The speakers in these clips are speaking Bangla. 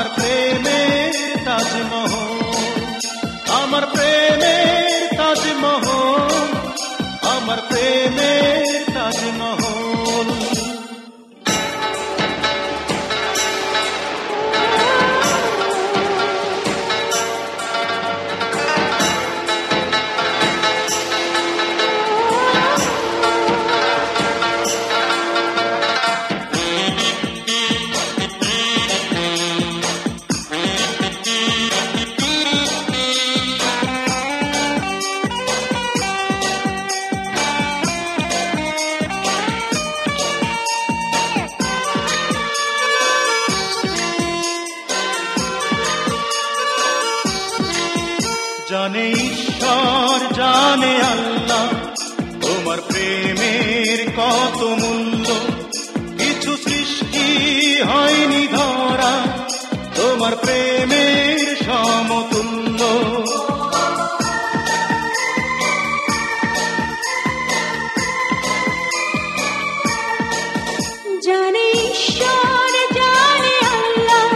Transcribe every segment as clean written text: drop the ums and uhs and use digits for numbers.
আমার প্রেমের তাজমহল, আমার প্রেমের তাজমহল, আমার প্রেমের তাজমহল। জানে ঈশ্বর জানে আল্লাহ তোমার প্রেমের কত মূল্য, কিছু সৃষ্টি হয়নি ধরা তোমার প্রেমের সমতুল্য। জানে ঈশ্বর জানে আল্লাহ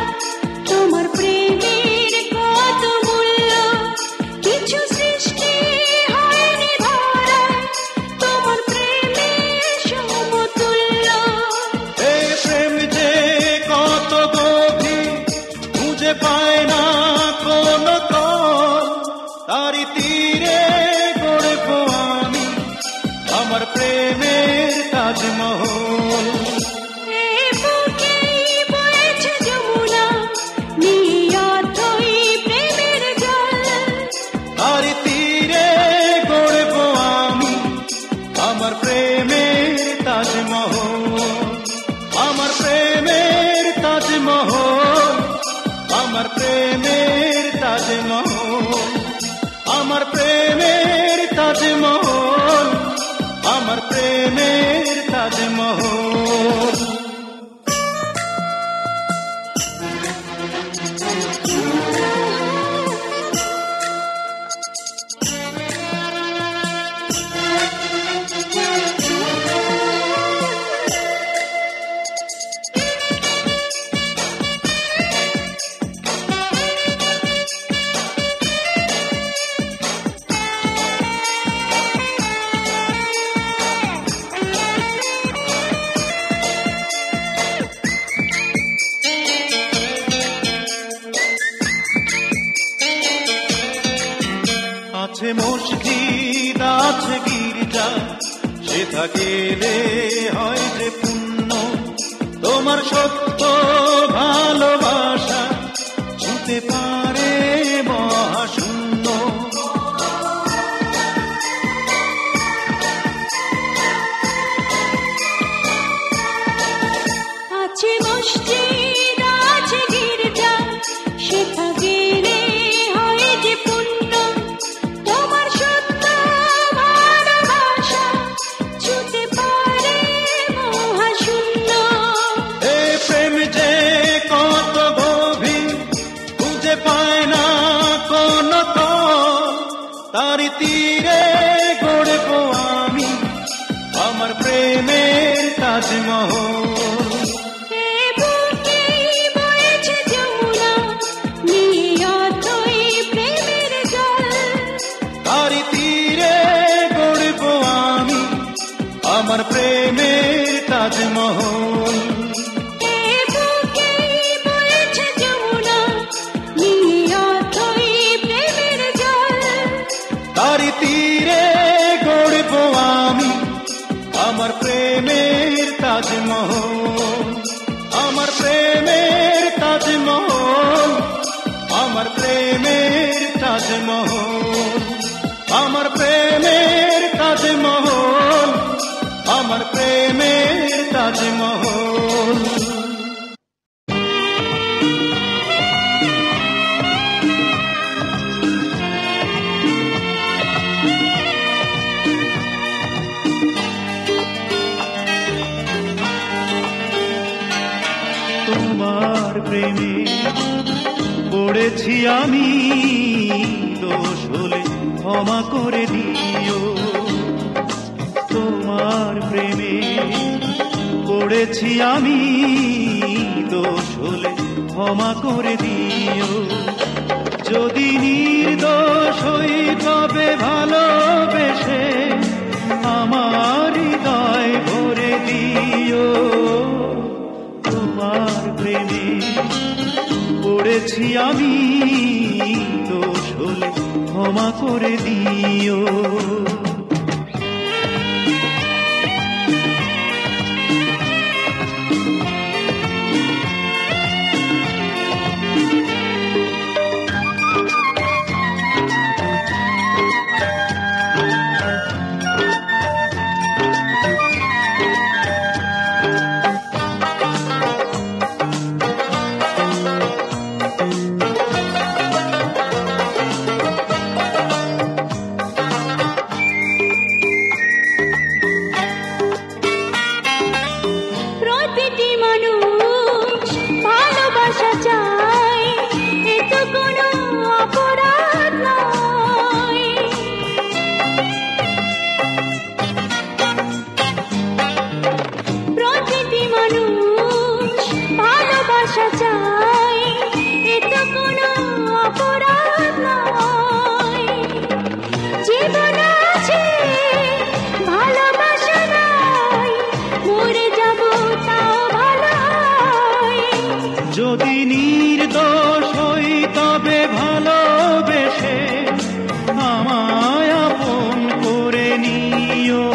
তোমার প্রেমের কত মূল্য, কিছু সৃষ্টি হয়নি ধরা তোমার প্রেমের সমতুল্য। এই প্রেম যে কত গভীর খুঁজে পায় না কোন তল, তারি তীরে গড়ব আমি আমার প্রেমের তাজমহল। তারি তীরে গড়ব আমি আমার প্রেমের তাজমহল, আমার প্রেমের তাজমহল, আমার প্রেমের তাজমহল, আমার প্রেমের তাজমহল, আমার প্রেমের তাজমহল। আছে মসজিদ আছে গির্জা, সেথা গেলে হয় যে পুণ্য, তোমার সত্য ভালোবাসা ছুঁতে পারে মহাশূন্য। আছে মসজিদ আছে গির্জা, সেথা গেলে হয় যে পুণ্য, তোমার সত্য ভালোবাসা ছুঁতে পারে মহাশূন্য। এই প্রেম যে কত গভীর খুঁজে পায় না কোন তল, তারি তীরে গড়ব আমি আমার প্রেমের তাজমহল। তারি তীরে গড়ব আমি আমার প্রেমের তাজমহল। তারি তীরে গড়ব আমি আমার প্রেমের তাজমহল, আমার প্রেমের তাজমহল, আমার প্রেমের তাজমহল, আমার প্রেমের তাজমহল, আমার প্রেমের তাজমহল। তোমার প্রেমে পড়েছি আমি, দোষ হলে ক্ষমা করে দিও। তোমার প্রেমে পড়েছি আমি, দোষ হলে ক্ষমা করে দিও। যদি নির্দোষ হই তবে ভালোবেসে আমার হৃদয় ভরে দিও। তোমার প্রেমে পড়েছি আমি, দোষ হলে ক্ষমা করে দিও। যদি নির্দোষ হই তবে ভালোবেসে আমায় আপন করে নিও।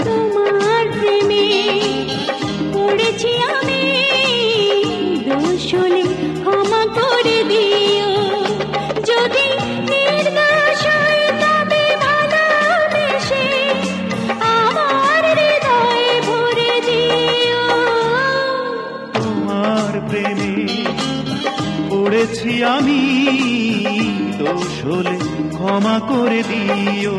তোমার প্রেমে পড়েছি আমি, দোষ হলে ক্ষমা করে দিও। যদি নির্দোষ হই তবে ভালোবেসে আমার হৃদয় ভরে দিও। তোমার প্রেমে পড়েছি আমি, দোষ হলে ক্ষমা করে দিও।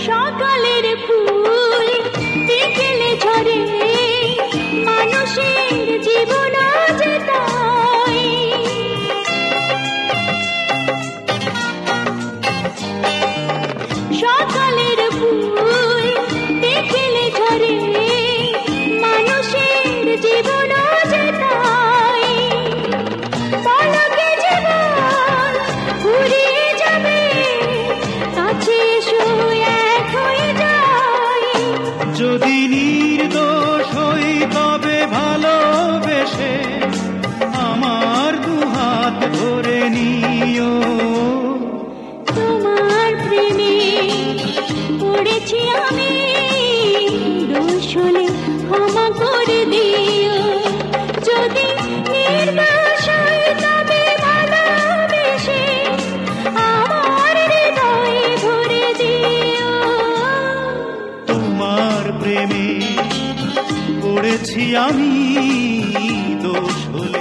সকালের ফুল বিকেলে ঝরে, মানুষের জীবন যে তাই। সকালের ফুল বিকেলে ঝরে, মানুষের জীবন যে তাই। পলকে জীবন ঘুরিয়ে যাবে, কাছে এসো এক হয়ে যাই। যদি নির্দোষ হই তবে ভালোবেসে আমার দুহাত ধরে নিও। তোমার প্রেমে পড়েছি আমি, দোষ হলে ক্ষমা করে দিও। যদি নির্দোষ হই তবে ভালোবেসে আমার হৃদয় ভরে দিও। তোমার প্রেমে পড়েছি আমি, দোষ হলে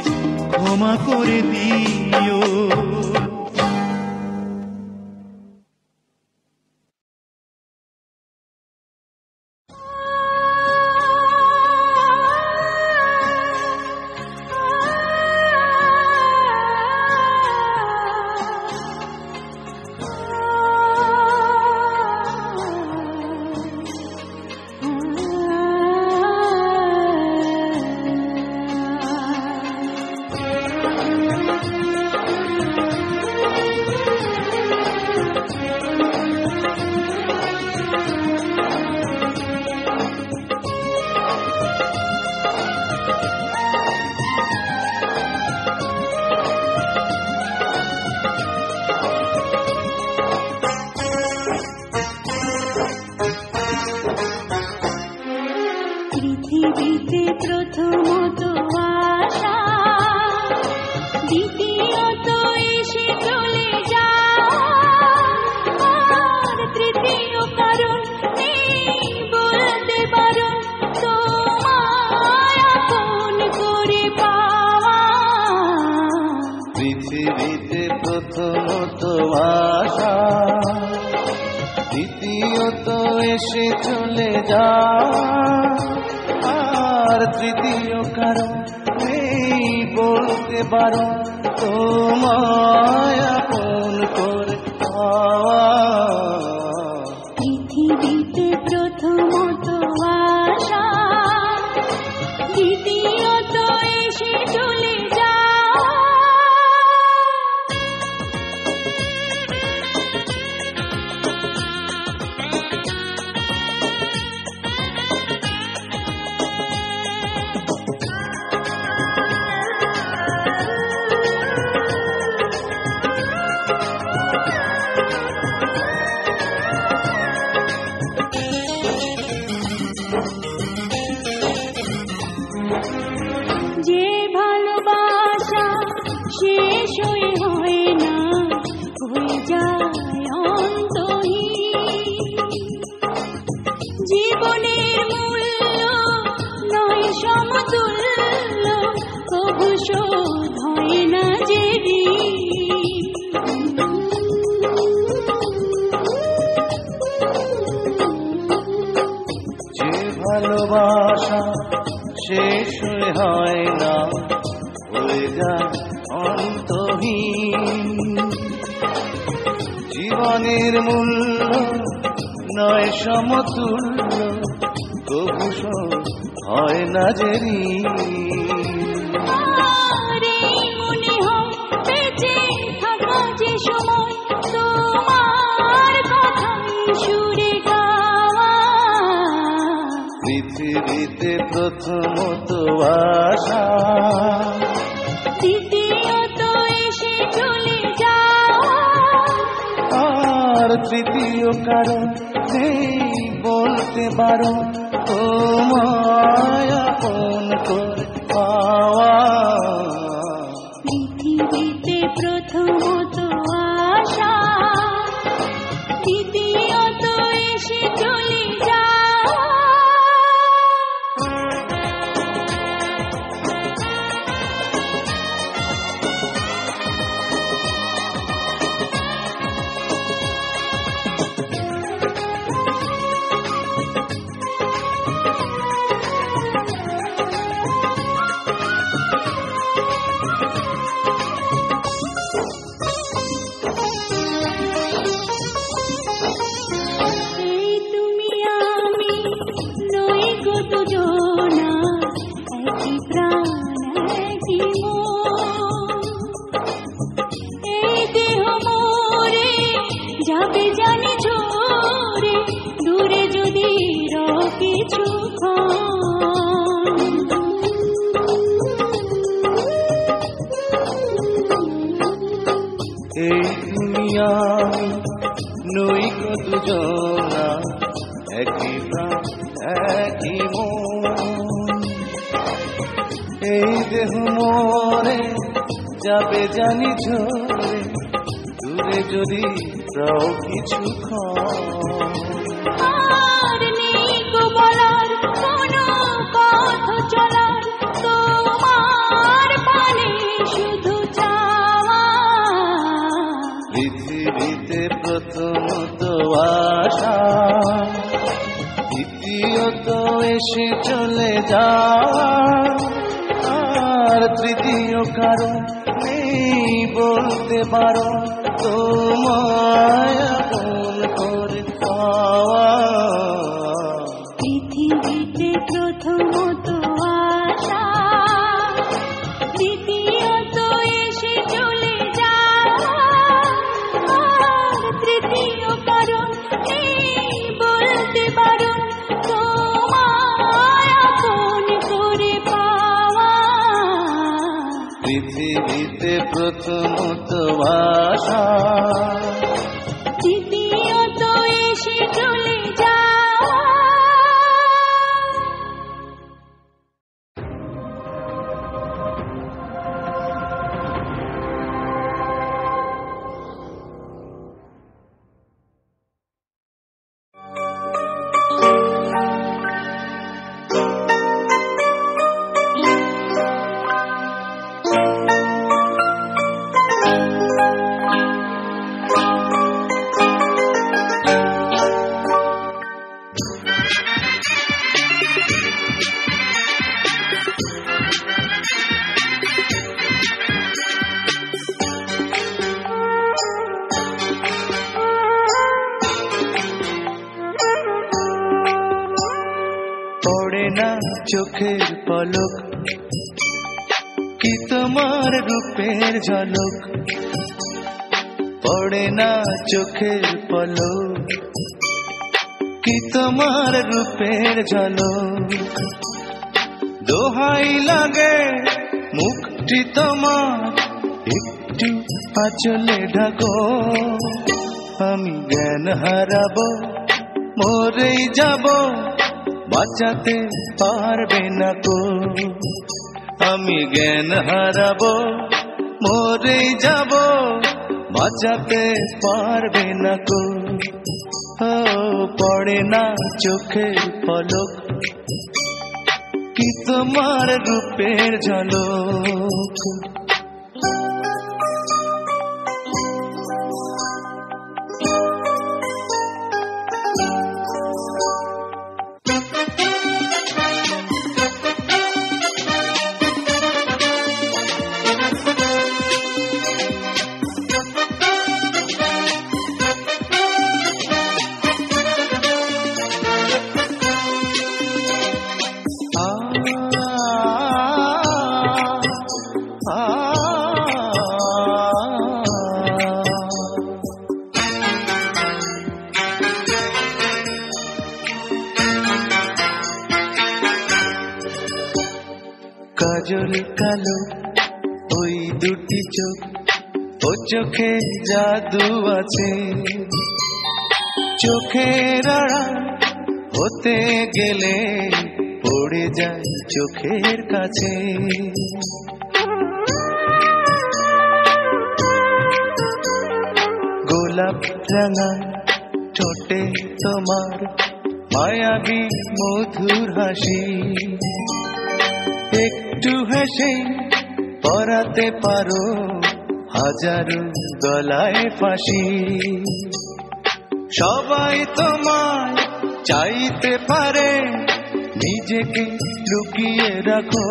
ক্ষমা করে দিও। পৃথিবীতে প্রথমত আশা, দ্বিতীয়ত এসে চলে যা, আর তৃতীয় কারণ নেই বলতে পারো তোমায় আপন করে পাওয়া। পৃথিবীতে প্রথমত আশা, দ্বিতীয়ত এসে চলে যা। যে ভালোবাসা শেষ হয়ে হয় না, হয়ে যায় অন্তহীন। জীবনের মূল্য নয় সমতুল্য, তবু শোধ হয় না যে যে ভালোবাসা শেষ হয় না, হয়ে যায় অন্তহীন। জীবনের মূল্য নয় সমতুল্য, তবু শোধ হয় না যে মনে হয় বেঁচে থাকা যে সময় তোমার কথাই সুরে গাওয়া। পৃথিবীতে প্রথমত আশা, দ্বিতীয়ত এসে চলে যাওয়া, আর তৃতীয় কারণ নেই বলতে পারো তোমায় আপন করে পাওয়া। পৃথিবীতে প্রথমত আশা, দ্বিতীয়ত এসে চলে যাওয়া। এই তুমি আমি নই গো দুজনা, একই প্রাণ একই মন। এই দেহ মোরে যাবে জানি ঝরে, দূরে যদি রও কিছুক্ষণ। এই দুনিয়া নই গো দুজনা, একই প্রাণ একই মন। এই দেহ মোরে যাবে জানি ঝরে, দূরে যদি রও কিছুক্ষণ। আর নেই গো বলার কোনো পথ চলার, তোমার পানে শুধু চাওয়া। পৃথিবীতে প্রথমত আশা, দ্বিতীয়ত এসে চলে যাওয়া, আর তৃতীয় কারণ নেই বলতে পারো তোমায় আপন করে পাওয়া। পৃথিবীতে প্রথমত আশা, দ্বিতীয়ত এসে চলে যাওয়া, আর তৃতীয় কারণ নেই বলতে পারো তোমায় আপন করে পাওয়া। পৃথিবীতে প্রথমত আশা, দ্বিতীয়ত এসে চলে যাওয়া। না চোখের পলক, কি তোমার রূপের ঝলক, পড়ে না চোখের পলক, কি তোমার রূপের ঝলক। দোহাই লাগে মুখটি তোমার, একটু আঁচলে ঢাকো, আমি জ্ঞান হারাবো, মরেই যাব, বাঁচাতে পারবে না কো। আমি জ্ঞান হারাবো, মরেই যাব, বাঁচাতে পারবে না কো। ও পড়ে না চোখের পলক, কি তোমার রূপের ঝলক। কাজল কালো ওই দুটি চোখ, ও চোখে জাদু আছে, চোখের আড়াল হতে গেলে পড়ে যায় চোখের কাছে। গোলাপ রাঙা ঠোঁটে তোমার মায়াবী মধুর হাসি, একটু হেসে পরাতে পারো হাজারো গলায় ফাঁসি। সবাই তোমায় চাইতে পারে, নিজেকে লুকিয়ে রাখো,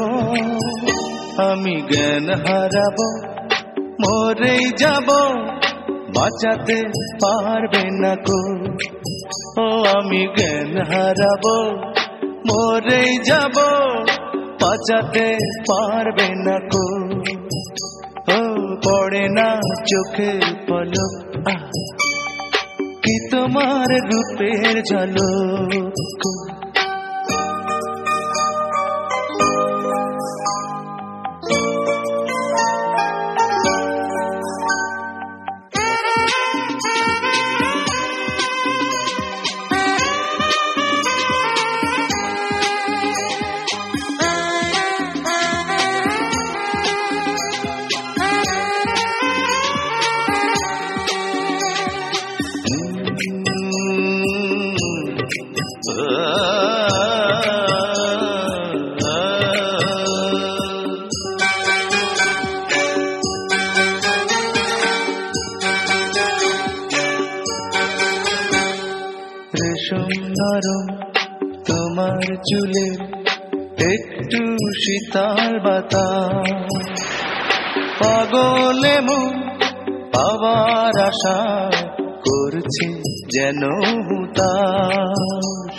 আমি জ্ঞান হারাবো, মরেই যাব, বাঁচাতে পারবে না কো। ও আমি জ্ঞান হারাবো, মরেই যাব, বাঁচাতে পারবে না কো। ও পড়ে না চোখের পলক, কি তোমার রূপের ঝলক। রেশম নরম তোমার চুলের একটু শীতল বাতাস, পাগলে মন পাওয়ার আশা করছে যেন হুতাশ।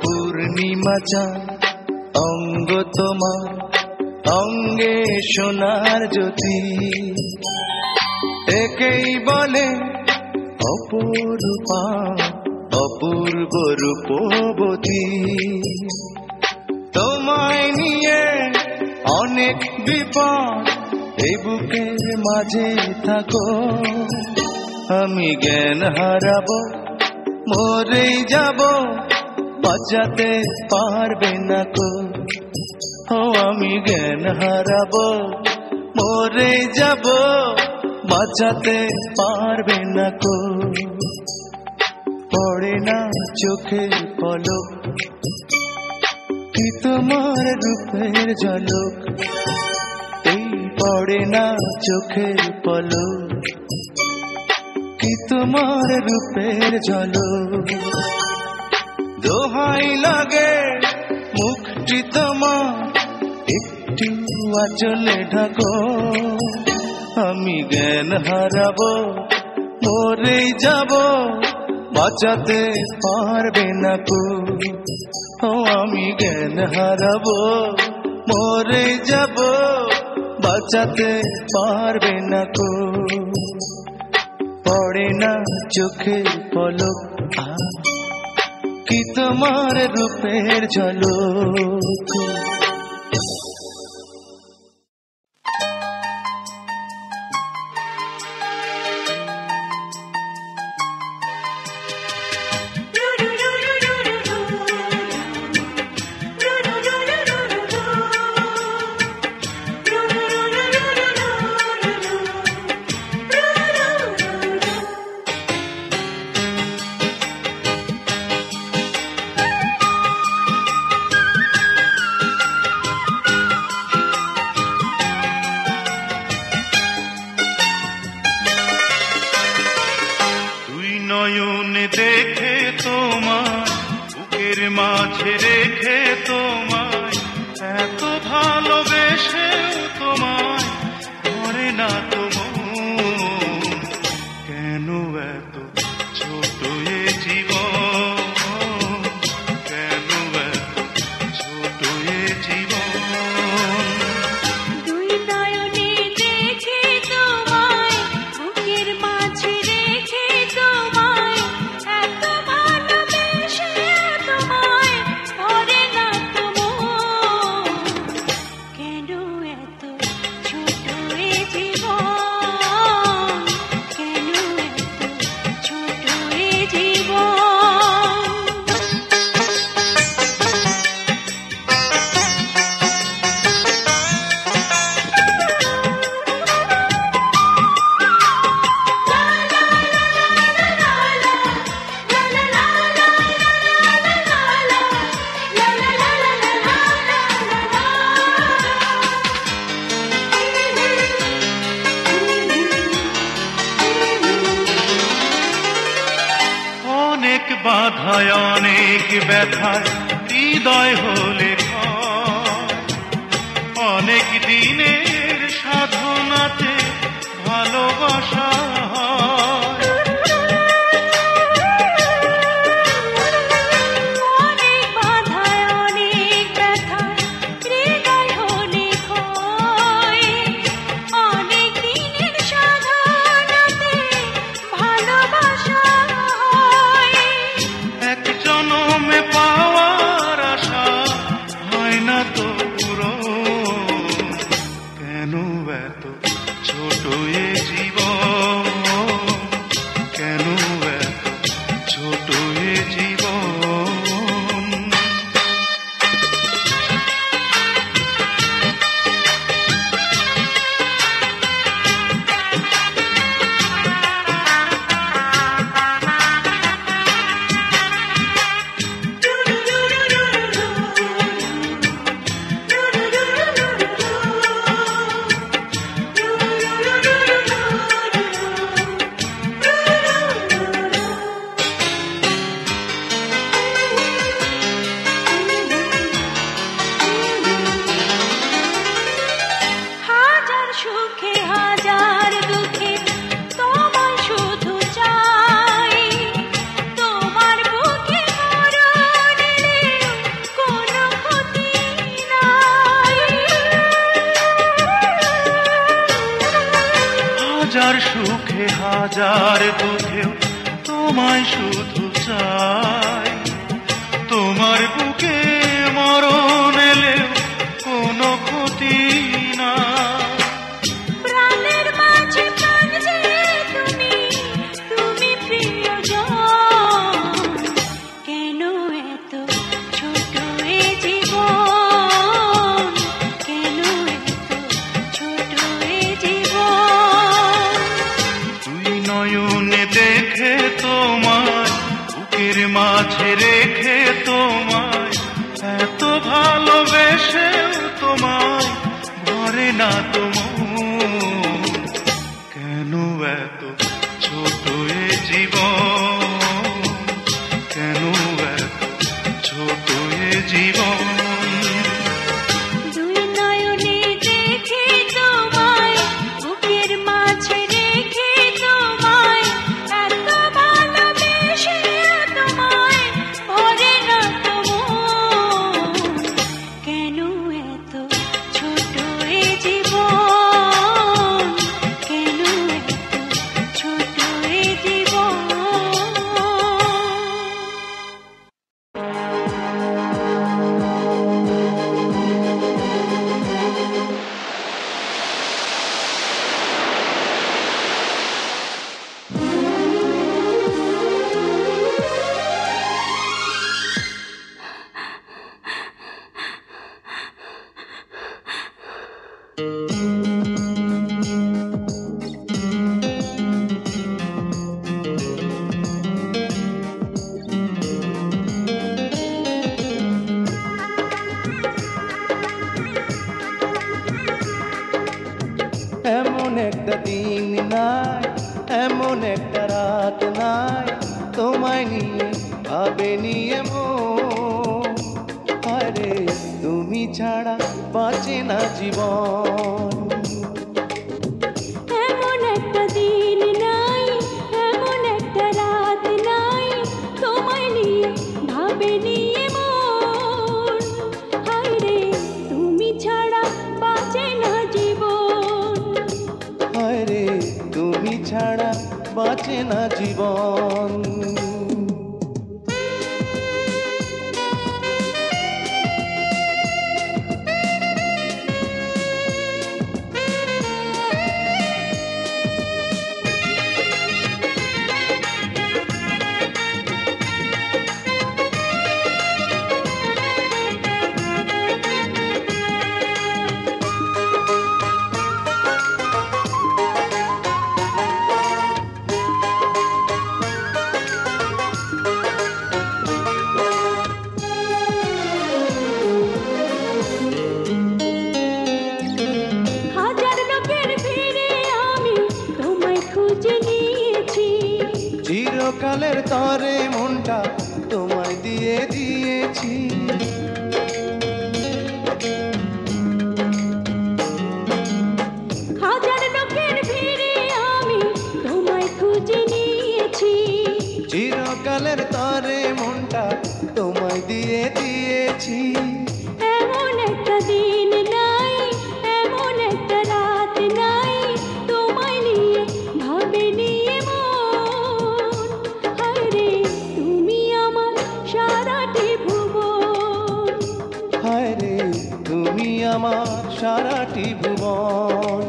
পূর্ণিমা চাঁদ অঙ্গ তোমার, অঙ্গে সোনার জ্যোতি, একেই বলে অপরূপা অপূর্ব রূপবতী। তোমায় নিয়ে অনেক বিপদ এই বুকের মাঝে থাকো, আমি জ্ঞান হারাবো, মরেই যাব, বাঁচাতে পারবে না কো। ও আমি জ্ঞান হারাবো, মরেই যাব, বাঁচাতে পারবে না কো। পড়ে না চোখের পলক, কি তোমার রূপের ঝলক। এই পড়ে না চোখের পলক, কি তোমার রূপের ঝলক। দোহাই লাগে মুখটি তোমার, একটু আঁচলে ঢাকো, আমি জ্ঞান হারাবো, মরেই যাব, বাঁচাতে পারবে না কো। ও আমি জ্ঞান হারাবো, মরে যাব, বাঁচাতে পারবে না কো। পড়ে না চোখের পলক, কি তোমার রূপের ঝলক। নয়নে দেখে তোমার বুকের মাঝে রেখে তোমায়, এত ভালোবেসেও তোমায় ধরে না তো মন। কেন এত ছোট এ জীবন, কেন এত ছোট এ জীবন। দুই নয়নে দেখে তোমায় বুকের মাঝে রেখে তোমায়, এত ভালোবেসে তোমায় ধরে না তো মন। কেন এত ছোট এ জীবন, কেন এত ছোট এ জীবন। অনেক বাধায় অনেক ব্যথায় হৃদয় হলে ক্ষয়, অনেক দিনের সাধনাতে ভালোবাসা হয়। অনেক বাধায় অনেক ব্যথায় হৃদয় হলে ক্ষয়, অনেক দিনের সাধনাতে ভালোবাসা হয়। এক জনমে পাওয়ার আশা হয় না তো পুরো। কেন এত ছোট এ জীবন, কেন এত ছোট এ জীবন। হাজার সুখে হাজার দুঃখে তোমায় শুধু চাই, তোমার বুকে মরণ এলেও কোনো ক্ষতি নাই। হাজার সুখে হাজার দুঃখেও তোমায় শুধু চাই, তোমার বুকে মরণ এলেও কোনো ক্ষতি না। প্রাণের মাঝে প্রাণ যে তুমি, তুমি প্রিয়জন। কেন এত ছোট এ জীবন, কেন এত ছোট এ জীবন। দুই নয়নে দেখে তোমায় বুকের মাঝে রেখে তোমায়, এত ভালোবেসেও তোমায় ধরে না তো মন। কেন এত ছোট এ জীবন, কেন এত ছোট এ জীবন। দুই নয়নে দেখে তোমায় বুকের মাঝে রেখে তোমায়, এত ভালোবেসে এমন একটা দিন নাই, এমন একটা রাত নাই, তোমায় নিয়ে ভাবেনি এমন। আরে তুমি ছাড়া বাঁচে না জীবন। এমন একটা দিন নাই, এমন একটা রাত নাই, তোমায় নিয়ে ভাবেনি এমন। হায়রে তুমি ছাড়া বাঁচে না জীবন। হায়রে তুমি ছাড়া বাঁচে না জীবন। হাজার লোকের ভিড়ে আমি তোমায় খুঁজে নিয়েছি। চিরকালের তরে মনটা তোমায় দিয়ে দিয়েছি। হাজার লোকের ভিড়ে আমি তোমায় খুঁজে নিয়েছি। চিরকালের তরে মনটা তোমায় দিয়ে দিয়েছি। এমন একটা দিন নাই, এমন একটা রাত নাই, তোমায় নিয়ে ভাবেনি এমন। হায়রে তুমি আমার সারাটি ভুবন। হায়রে তুমি আমার সারাটি ভুবন।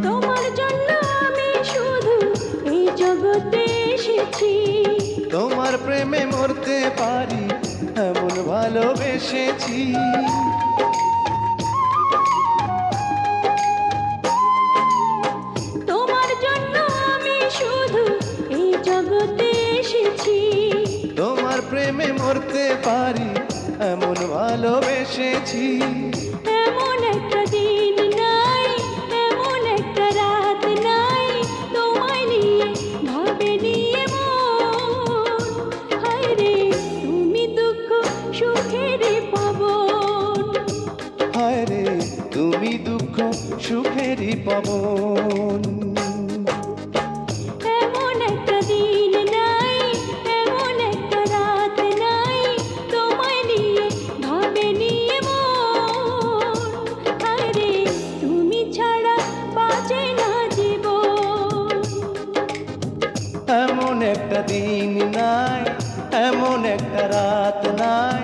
তোমার জন্য আমি শুধু এই জগতে এসেছি। তোমার প্রেমে মরতে পারি এমন ভালোবেসেছি। তোমার জন্য আমি শুধু এই জগতে এসেছি। তোমার প্রেমে মরতে পারি এমন ভালোবেসেছি। এমন একটা দিন নাই, এমন একটা রাত নাই, তোমায় নিয়ে ভাবেনি এমন। হায়রে তুমি দুঃখ সুখের পাবন। হায়রে তুমি দুঃখ সুখেরই পাবন। এমন একটা দিন নাই, এমন একটা রাত নাই, তোমায় নিয়ে ভাবেনি এমন। হায়রে তুমি ছাড়া বাঁচে না জীবন। এমন একটা দিন নাই, এমন একটা রাত নাই,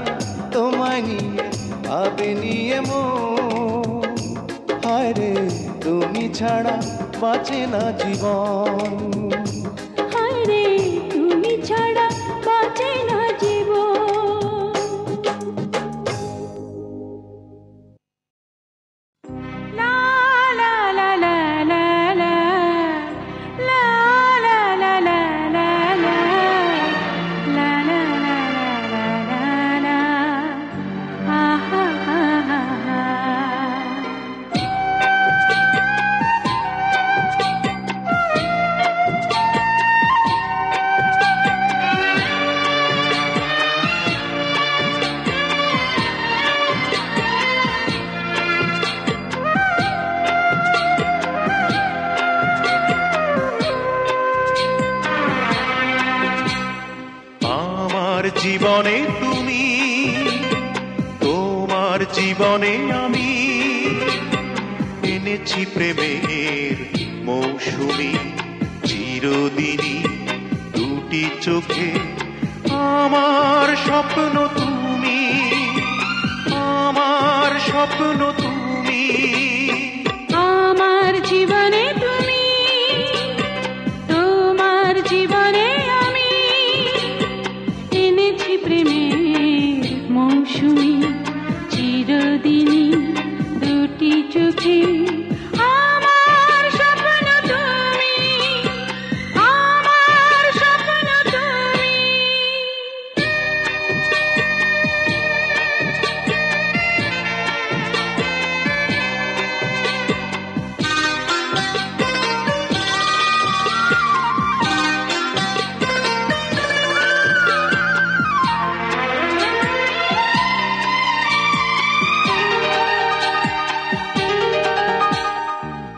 তোমায় নিয়ে ভাবেনি এমন। হায়রে তুমি ছাড়া বাঁচে না জীবন। হায়রে তুমি ছাড়া বাঁচে না জীবন। লা লা লা লা লা লা, লা লা লা লা লা লা, লা লা লা লা লা লা, আহা হা হা হা। জীবনে তুমি, তোমার জীবনে আমি এনেছি প্রেমের মৌসুমি চিরদিনই দুটি চোখে। আমার স্বপ্ন তুমি, আমার স্বপ্ন তুমি, আমার জীবনে তুমি, তোমার জীবনে আমি এনেছি প্রেমের মৌসুমি চিরদিনই দুটি চোখে। আমার স্বপ্ন তুমি, আমার স্বপ্ন তুমি।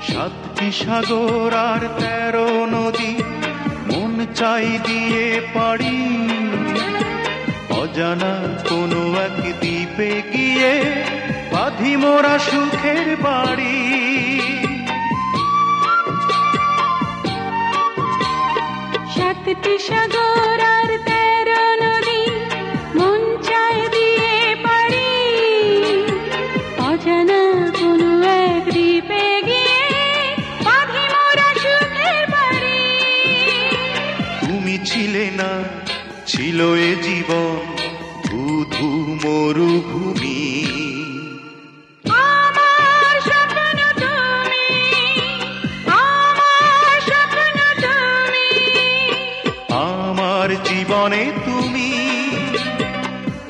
সাতটি সাগর আর 13 নদী মন চাই দিয়ে পারি, অজানা কোনো এক দ্বীপে গিয়ে বাঁধি মোরা সুখের বাড়ি। সাতটি সাগর আর 13 নদী মন চায় দিয়ে পারি, অজানা কোনো এক দ্বীপে গিয়ে বাঁধি মোরা সুখের বাড়ি। তুমি ছিলে না, ছিল এ জীবন ধূ মরুভূমি। আমার স্বপ্ন তুমি, আমার স্বপ্ন তুমি, আমার জীবনে তুমি,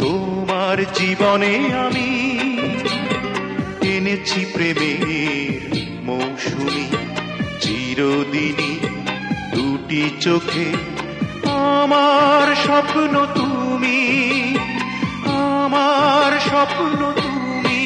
তোমার জীবনে আমি এনেছি প্রেমের মৌসুমি চিরদিনই দুটি চোখে। আমার স্বপ্ন তুমি, আমার স্বপ্ন তুমি।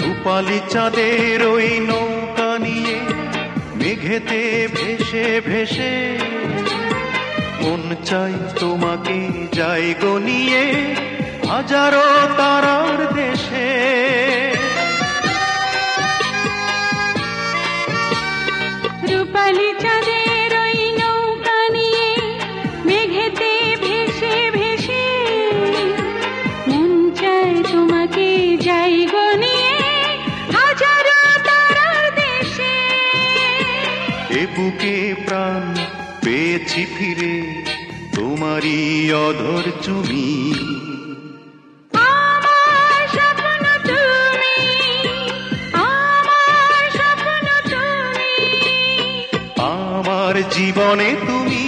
রূপালি চাঁদের ওই নৌকা নিয়ে মেঘেতে ভেসে ভেসে মন চাই তোমাকে যাই গো নিয়ে হাজারো তারার দেশে। রূপালি চাঁদের ওই নৌকা নিয়ে মেঘেতে ভেসে ভেসে মন চায় তোমাকে যাই গো নিয়ে হাজারো তারার দেশে। এ বুকে প্রাণ পেয়েছি ফিরে তোমারই অধর চুমি। আমার স্বপ্ন তুমি, আমার স্বপ্ন তুমি, আমার জীবনে তুমি,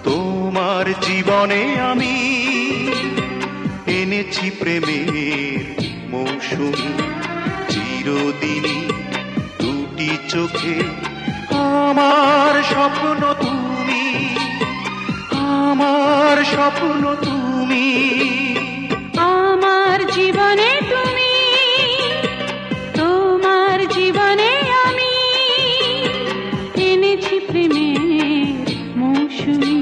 তোমার জীবনে আমি এনেছি প্রেমের মৌসুমি চিরদিনই দুটি চোখে। আমার স্বপ্ন তুমি, আমার স্বপ্ন তুমি, আমার জীবনে তুমি, তোমার জীবনে আমি এনেছি প্রেমের মৌসুমি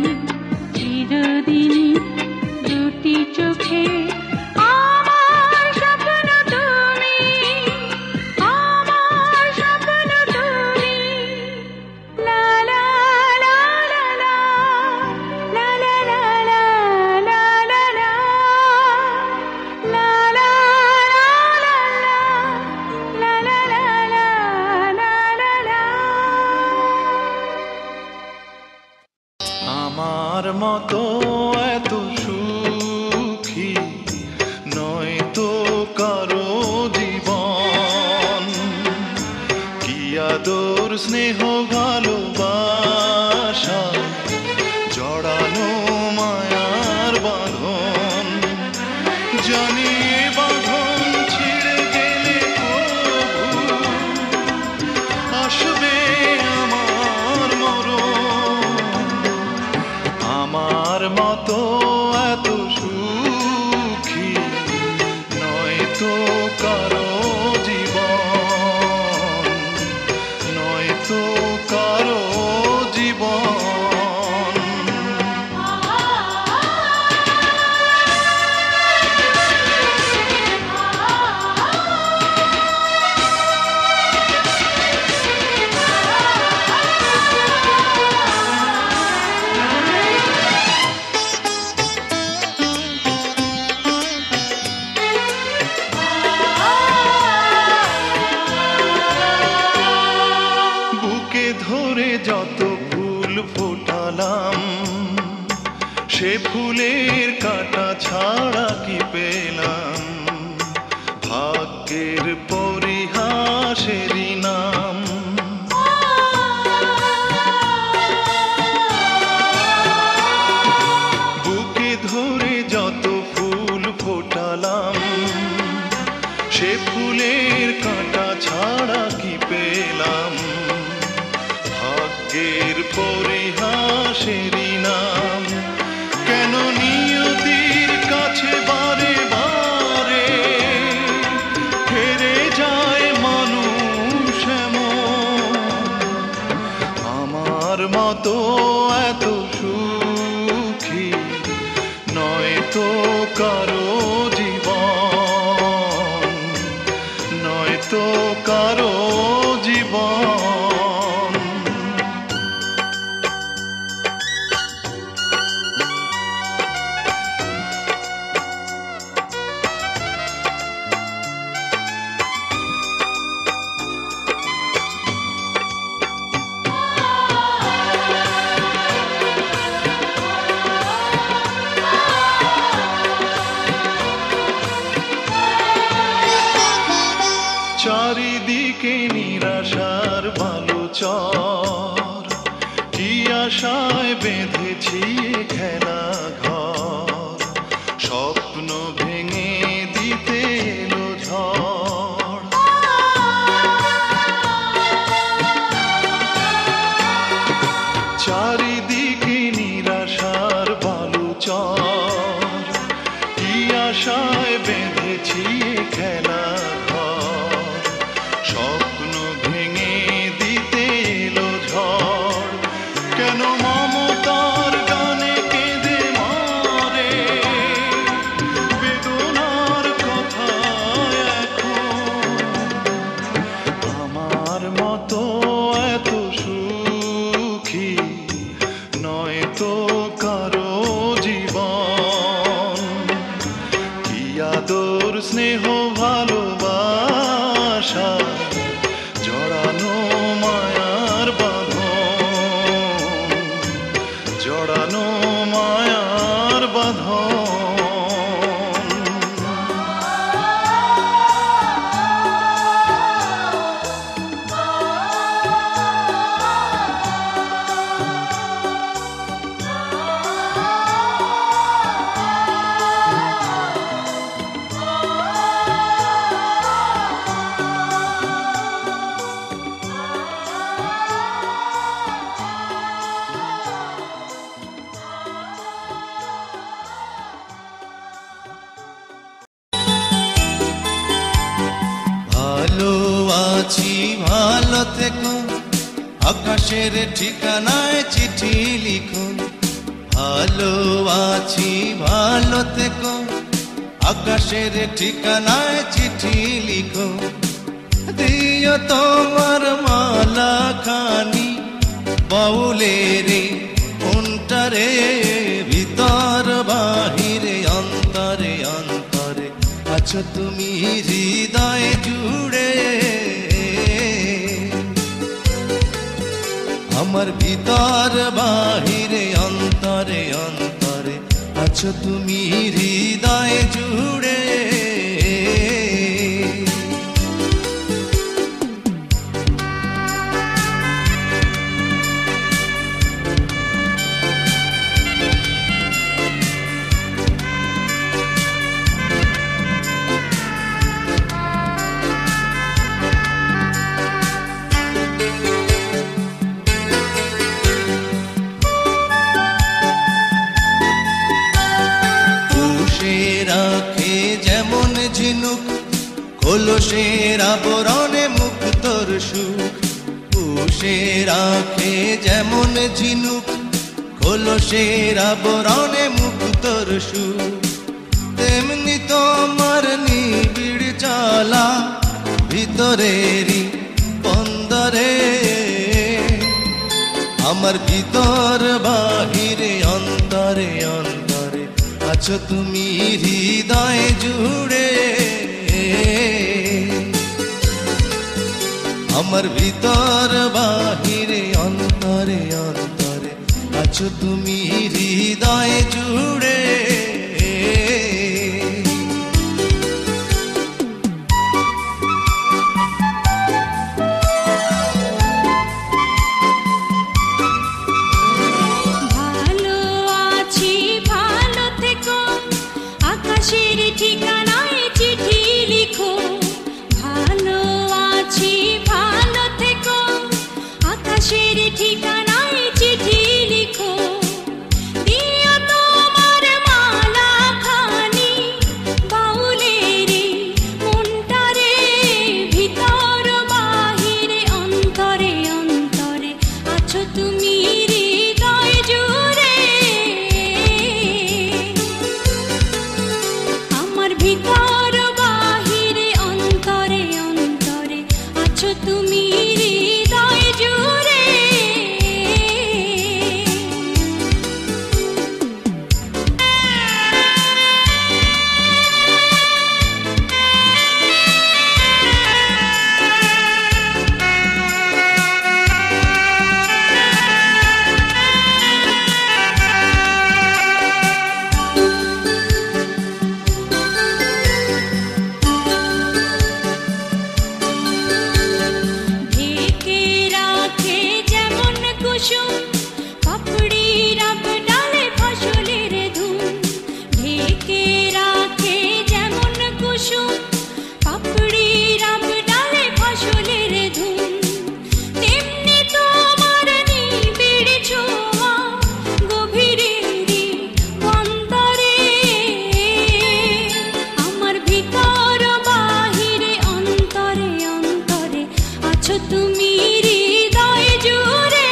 চিরদিনই দুটি চোখে। আমার স্বপ্ন তুমি, আমার স্বপ্ন তুমি। লা লা লা লা লা, লা লা লা লা, লা লা লা, লা লা লা লা, লা লা লা লা, লা লা লা। আমার মতো এত সুখী নয় তো কারো জীবন, কি আদর স্নেহ ভালোবাসা জড়ানো মায়ার বাঁধন। জানি এ বাঁধন ছিঁড়ে গেলে প্রভু কারো জীবন, নয়তো কারো জীবন। ধরে যত ফুল ফোটালাম, সে ফুলের কাঁটা ছাড়া কি পেলাম? ভাগ্যের পরিহাসেরই নাম। বুকে ধরে যত ফুল ফোটালাম, সে ফুলের কাঁটা ছাড়া কি পেলাম? ভাগ্যের পরিহাসেরই নাম। কেন নিয়তির কাছে বারে বারে হেরে যায় মানুষ এমন? আমার মতো এত সুখী নয়তো কারো জীবন, নয়তো কারো জীবন। চারিদিকে নিরাশার বালুচর, কি আশায় বেঁধেছি খেলা ঘর? স্বপ্ন ভেঙে দিতে এলো ঝড়। চারিদিকে নিরাশার বালুচর, কি আশায় বেঁধেছি খেলা ঘর? স্বপ্ন ভেঙে দিতে এলো ঝড়। কেন মমতার গানে কেঁদে মরে বেদনার কথা এখন? আমার মতো এত সুখী নয়তো কারো জীবন। কি আদর স্নেহ ভালোবাসা জড়ানো মায়ার বাঁধন, জড়ানো মায়ার বাঁধন। ভালো আছি ভালো থেকো, আকাশের ঠিকানায় চিঠি লিখো। ভালো আছি ভালো থেকো, আকাশের ঠিকানায় চিঠি লিখো। দিও তোমার মালা খানি বাউলের অন্তরে, ভিতর বাহিরে অন্তরে অন্তরে আছো তুমি হৃদয় জুড়ে। আমার ভিতর বাহিরে অন্তরে অন্তরে আছো তুমি হৃদয় জুড়ে। রাখে যেমন খোলসের আবরণে মুক্তর সুখ পুষে রাখে যেমন ঝিনুক খোলসের আবরণে মুক্তর সুখ তেমনি তোমার নিবিড় চলা ভিতরেরই বন্দরে আমার ভিতর বাহিরে অন্তরে অন্তরে আছো তুমি হৃদয় জুড়ে আমার ভিতর বাহিরে অন্তরে অন্তরে আছো তুমি হৃদয় জুড়ে ঠিকানায় চিঠি লিখো ভালো আছি ভালো থেকো আকাশের ঠিকানায় চিঠি লিখো দিও তোমার মালা খানি বাউলের মনটারে ভিতর বাহিরে অন্তরে অন্তরে আছো তুমি হৃদয় জুড়ে ভিতর বাহিরে অন্তরে অন্তরে আছো তুমি হৃদয় জুড়ে তুমি হৃদয় জুড়ে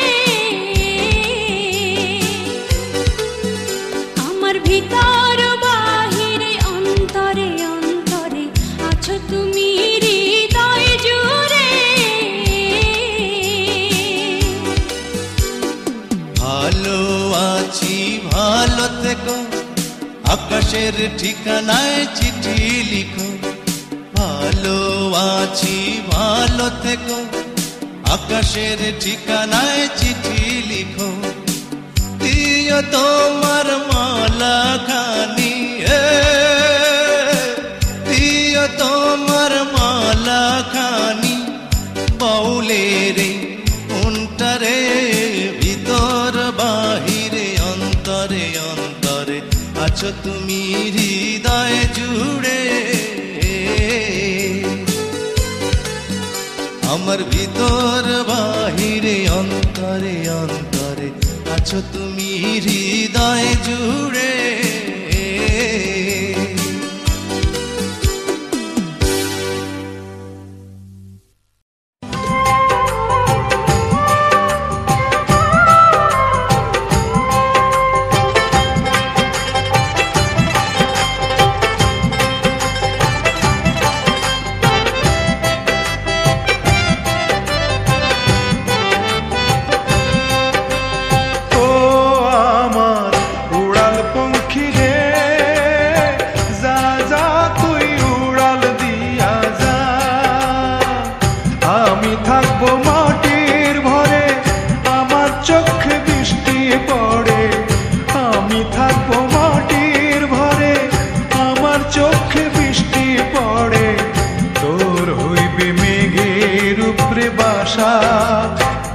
আমার ভিতর বাহিরে অন্তরে অন্তরে আছো তুমি হৃদয় জুড়ে ভালো আছি ভালো থেকো আকাশের ঠিকানায় চিঠি লিখো ভালো আছি ভালো থেকো আকাশের ঠিকানায় চিঠি লিখো দিও তোমার মালা খানি দিও তোমার মালা খানি বাউলের মনটারে ভিতর বাহিরে অন্তরে অন্তরে আছো তুমি হৃদয় জুড়ে আমার ভিতর বাহিরে অন্তরে অন্তরে আছো তুমি হৃদয় জুড়ে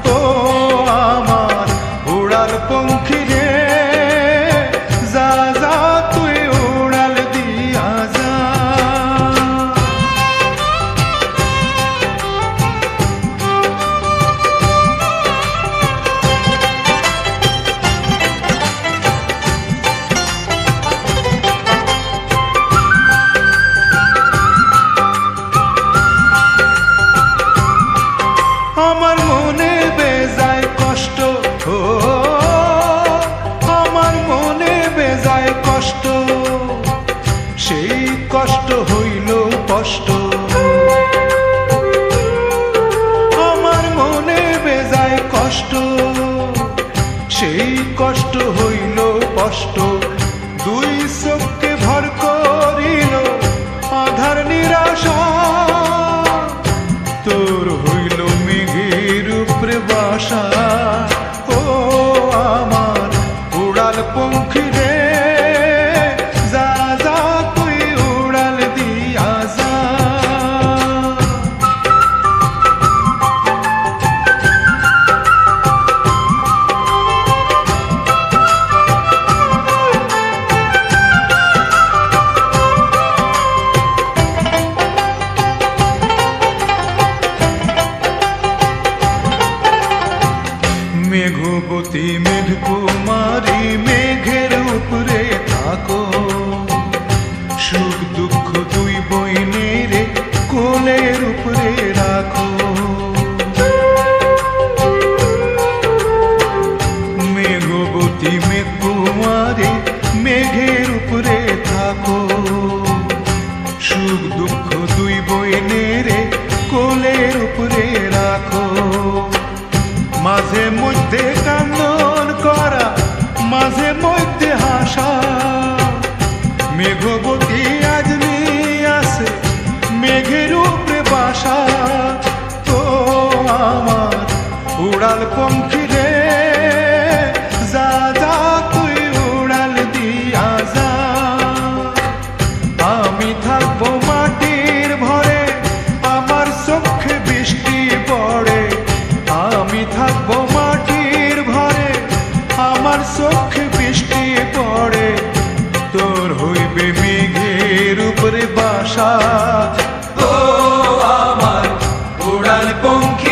ও আমার উড়াল পঙ্খী রে যা যা তুই উড়াল দিয়া যা মেঘবতী মেঘকুমারী মেঘের উপরে থাকো, সুখ দুঃখ দুই বইনের কোলের উপরে রাখো। মেঘবতী মেঘকুমারী মেঘের উপরে থাকো, সুখ দুঃখ দুই বইনের কোলের উপরে রাখো। মাঝে মধ্যে কান্দন করা, মাঝে মধ্যে হাসা, মেঘবতী আজ নিয়ে আসে মেঘের উপরে বাসা। তো আমার উড়াল পঙ্খী রে, যা যা তুই উড়াল দিয়া যা। আমি থাকবো মাটির ভরে, আমার চোখে বৃষ্টি পড়ে। আমি থাকবো মাটির ভরে, আমার চোখে বৃষ্টি পড়ে। তোর হইবে মেঘের উপরে বাসা। ও আমার উড়াল পঙ্খী